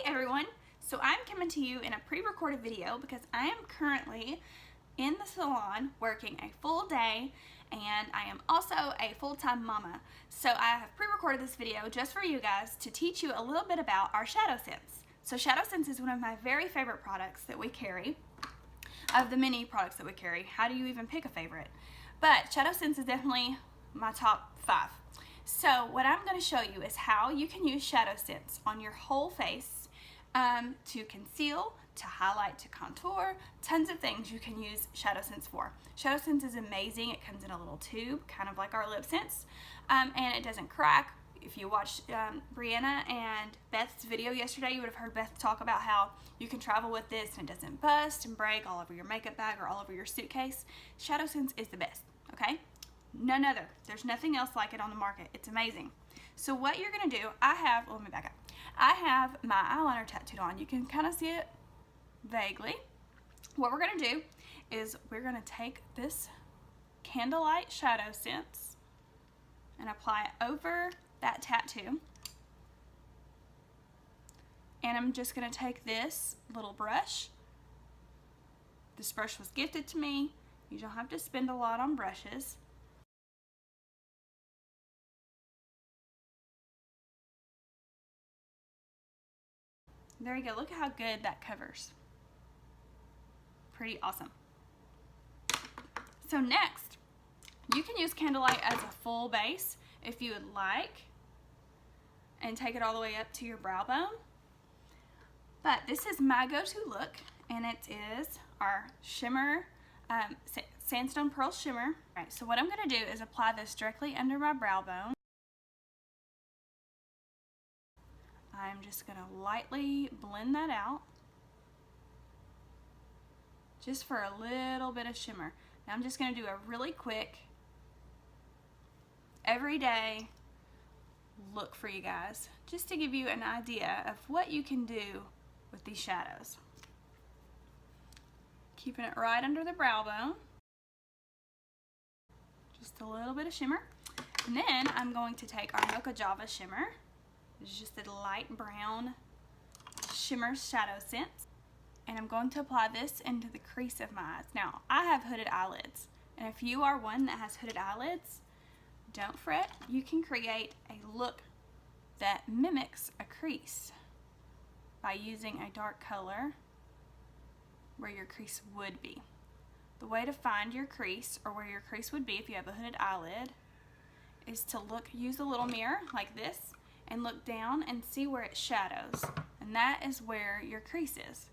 everyone, so I'm coming to you in a pre-recorded video because I am currently in the salon working a full day, and I am also a full-time mama. So I have pre-recorded this video just for you guys to teach you a little bit about our ShadowSense. So ShadowSense is one of my very favorite products that we carry. Of the many products that we carry, how do you even pick a favorite? But ShadowSense is definitely my top 5. So what I'm going to show you is how you can use ShadowSense on your whole face to conceal, to highlight, to contour, tons of things you can use ShadowSense for. ShadowSense is amazing. It comes in a little tube, kind of like our lip sense, and it doesn't crack. If you watched Brianna and Beth's video yesterday, you would have heard Beth talk about how you can travel with this and it doesn't bust and break all over your makeup bag or all over your suitcase. ShadowSense is the best, okay? None other. There's nothing else like it on the market. It's amazing. So what you're going to do, let me back up. I have my eyeliner tattooed on. You can kind of see it vaguely. What we're going to do is we're going to take this Candlelight ShadowSense and apply it over that tattoo. And I'm just going to take this little brush. This brush was gifted to me. You don't have to spend a lot on brushes. There you go. Look at how good that covers. Pretty awesome. So next, you can use Candlelight as a full base if you would like, and take it all the way up to your brow bone. But this is my go-to look, and it is our shimmer, Sandstone Pearl Shimmer. All right, so what I'm going to do is apply this directly under my brow bone. I'm just going to lightly blend that out, just for a little bit of shimmer. Now I'm just going to do a really quick, everyday look for you guys, just to give you an idea of what you can do with these shadows. Keeping it right under the brow bone. Just a little bit of shimmer. And then I'm going to take our Mocha Java shimmer. It's just a light brown shimmer ShadowSense. And I'm going to apply this into the crease of my eyes. Now, I have hooded eyelids. And if you are one that has hooded eyelids, don't fret. You can create a look that mimics a crease by using a dark color where your crease would be. The way to find your crease, or where your crease would be if you have a hooded eyelid, is to use a little mirror like this and look down and see where it shadows, and that is where your crease is.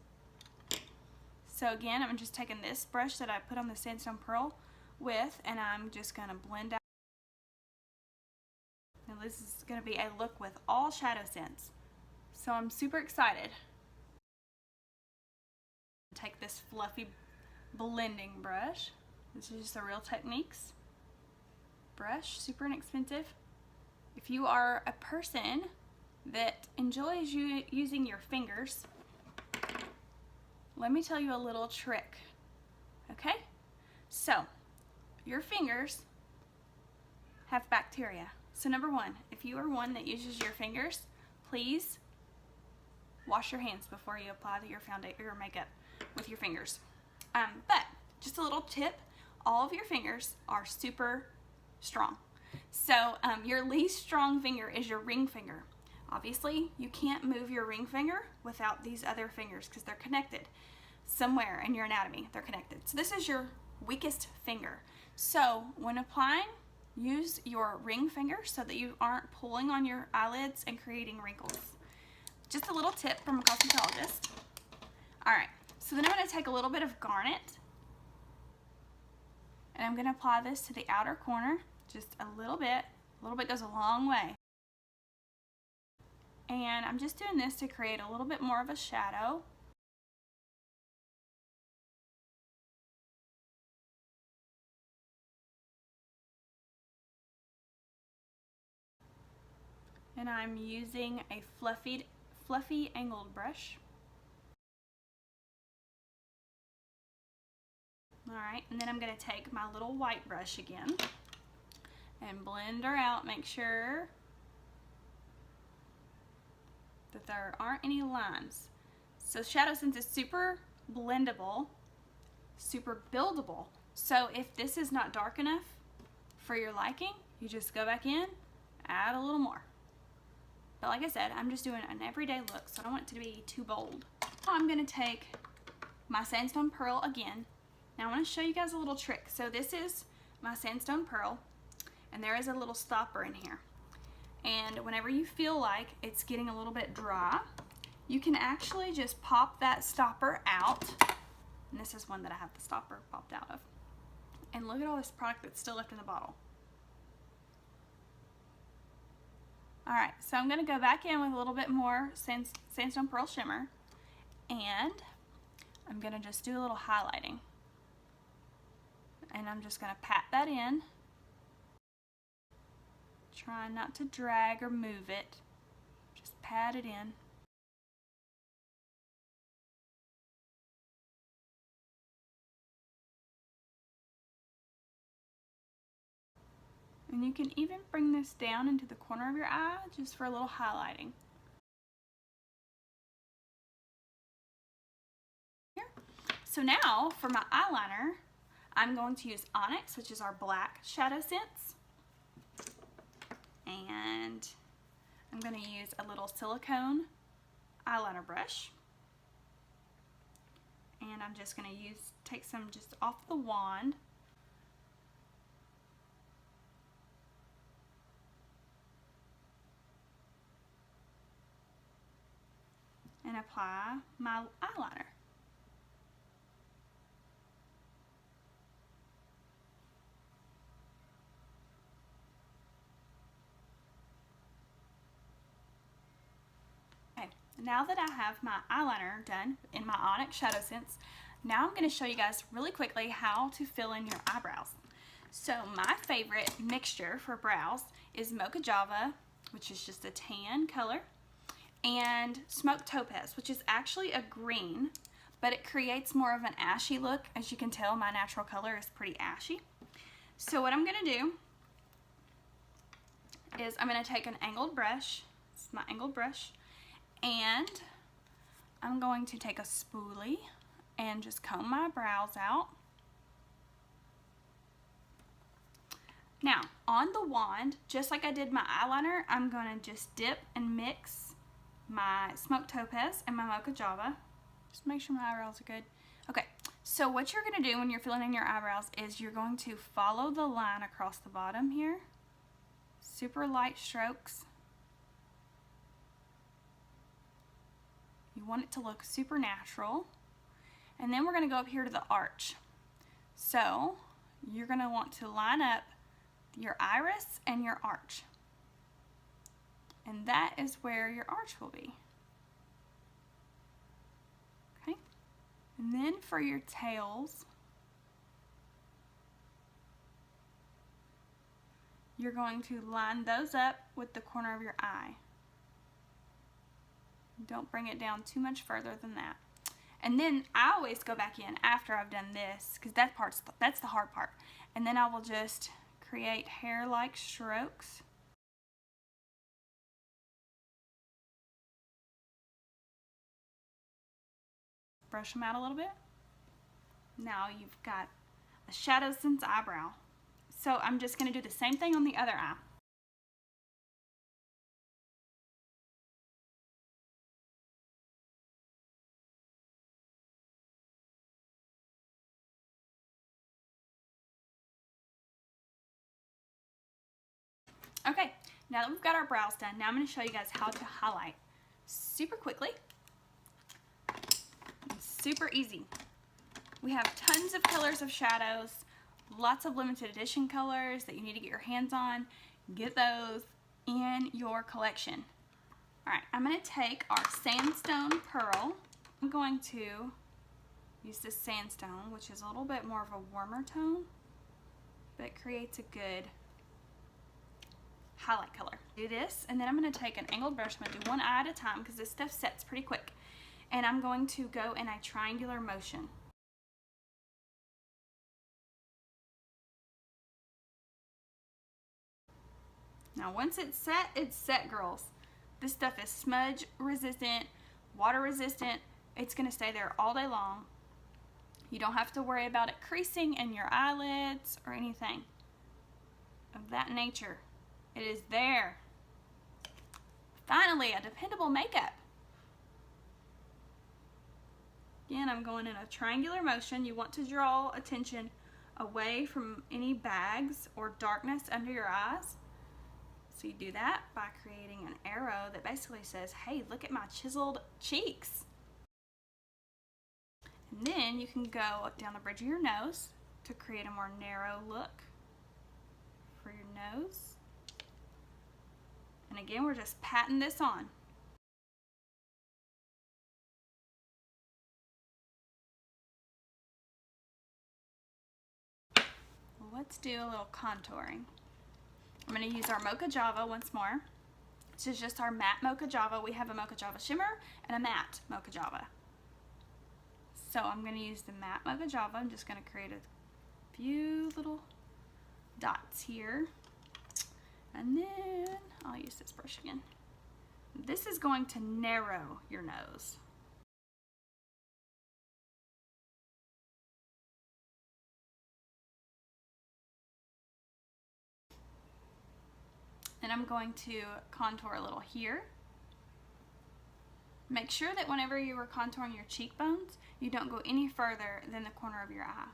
So again, I'm just taking this brush that I put on the Sandstone Pearl with, and I'm just going to blend out. Now this is going to be a look with all ShadowSense, so I'm super excited. Take this fluffy blending brush. This is just a Real Techniques brush, super inexpensive. If you are a person that enjoys using your fingers, let me tell you a little trick, okay? So, your fingers have bacteria. So number one, if you are one that uses your fingers, please wash your hands before you apply your makeup with your fingers. But just a little tip, all of your fingers are super strong. So your least strong finger is your ring finger. Obviously, you can't move your ring finger without these other fingers because they're connected somewhere in your anatomy. They're connected. So this is your weakest finger. So when applying, use your ring finger so that you aren't pulling on your eyelids and creating wrinkles. Just a little tip from a cosmetologist. All right, so then I'm going to take a little bit of garnet, and I'm going to apply this to the outer corner, just a little bit. A little bit goes a long way. And I'm just doing this to create a little bit more of a shadow. And I'm using a fluffy angled brush. Alright, and then I'm going to take my little white brush again and blend her out. Make sure that there aren't any lines. So ShadowSense is super blendable, super buildable. So if this is not dark enough for your liking, you just go back in, add a little more. But like I said, I'm just doing an everyday look, so I don't want it to be too bold. Now I'm gonna take my sandstone pearl again. Now I want to show you guys a little trick. So this is my sandstone pearl, and there is a little stopper in here. And whenever you feel like it's getting a little bit dry, you can actually just pop that stopper out. And this is one that I have the stopper popped out of. And look at all this product that's still left in the bottle. Alright, so I'm going to go back in with a little bit more sandstone pearl shimmer. And I'm going to just do a little highlighting. And I'm just going to pat that in. Try not to drag or move it. Just pat it in. And you can even bring this down into the corner of your eye just for a little highlighting. Here. So now for my eyeliner, I'm going to use Onyx, which is our black ShadowSense. And I'm going to use a little silicone eyeliner brush. And I'm just going to take some just off the wand. And apply my eyeliner. Okay, now that I have my eyeliner done in my Onyx ShadowSense, now I'm going to show you guys really quickly how to fill in your eyebrows. So my favorite mixture for brows is Mocha Java, which is just a tan color, and Smoked Topaz, which is actually a green, but it creates more of an ashy look. As you can tell, my natural color is pretty ashy. So what I'm going to do is I'm going to take an angled brush, this is my angled brush, and I'm going to take a spoolie and just comb my brows out. Now, on the wand, just like I did my eyeliner, I'm going to just dip and mix my Smoked Topaz and my Mocha Java. Just make sure my eyebrows are good. Okay, so what you're going to do when you're filling in your eyebrows is you're going to follow the line across the bottom here. Super light strokes. You want it to look super natural. And then we're going to go up here to the arch. So you're going to want to line up your iris and your arch. And that is where your arch will be. Okay. And then for your tails, you're going to line those up with the corner of your eye. Don't bring it down too much further than that. And then I always go back in after I've done this, because that's the hard part. And then I will just create hair-like strokes. Brush them out a little bit. Now you've got a ShadowSense eyebrow. So I'm just going to do the same thing on the other eye. Okay, now that we've got our brows done, now I'm going to show you guys how to highlight super quickly. It's super easy. We have tons of colors of shadows, lots of limited edition colors that you need to get your hands on. Get those in your collection. Alright, I'm going to take our sandstone pearl. I'm going to use this sandstone, which is a little bit more of a warmer tone, but creates a good highlight color. Do this, and then I'm going to take an angled brush. I'm going to do one eye at a time because this stuff sets pretty quick. And I'm going to go in a triangular motion. Now once it's set, girls. This stuff is smudge resistant, water resistant. It's gonna stay there all day long. You don't have to worry about it creasing in your eyelids or anything of that nature. It is there. Finally, a dependable makeup. Again, I'm going in a triangular motion. You want to draw attention away from any bags or darkness under your eyes. So you do that by creating an arrow that basically says, hey, look at my chiseled cheeks. And then you can go down the bridge of your nose to create a more narrow look for your nose. And again, we're just patting this on. Let's do a little contouring. I'm going to use our Mocha Java once more. This is just our matte Mocha Java. We have a Mocha Java shimmer and a matte Mocha Java. So I'm going to use the matte Mocha Java. I'm just going to create a few little dots here. And then I'll use this brush again. This is going to narrow your nose. Then I'm going to contour a little here. Make sure that whenever you are contouring your cheekbones, you don't go any further than the corner of your eye.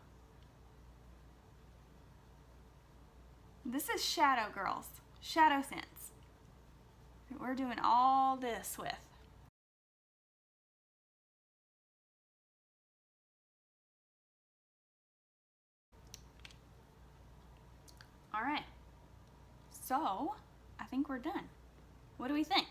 This is Shadow Girls, ShadowSense. We're doing all this with. All right, so I think we're done. What do we think?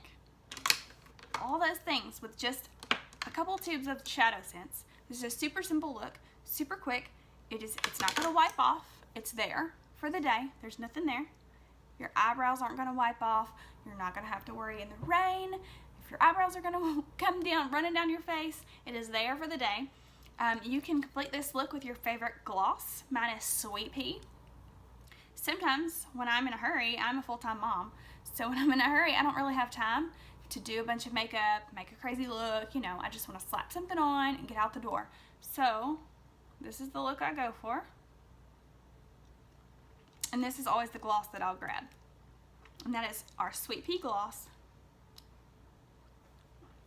All those things with just a couple tubes of ShadowSense. This is a super simple look, super quick. It's not gonna wipe off. It's there for the day. There's nothing there. Your eyebrows aren't gonna wipe off. You're not gonna have to worry in the rain. If your eyebrows are gonna come down, running down your face, it is there for the day. You can complete this look with your favorite gloss. Mine is Sweet Pea. Sometimes when I'm in a hurry, I'm a full-time mom, so when I'm in a hurry, I don't really have time to do a bunch of makeup, make a crazy look, you know, I just want to slap something on and get out the door. So this is the look I go for. And this is always the gloss that I'll grab. And that is our Sweet Pea gloss.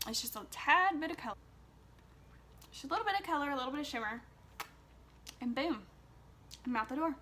It's just a tad bit of color. Just a little bit of color, a little bit of shimmer. And boom, I'm out the door.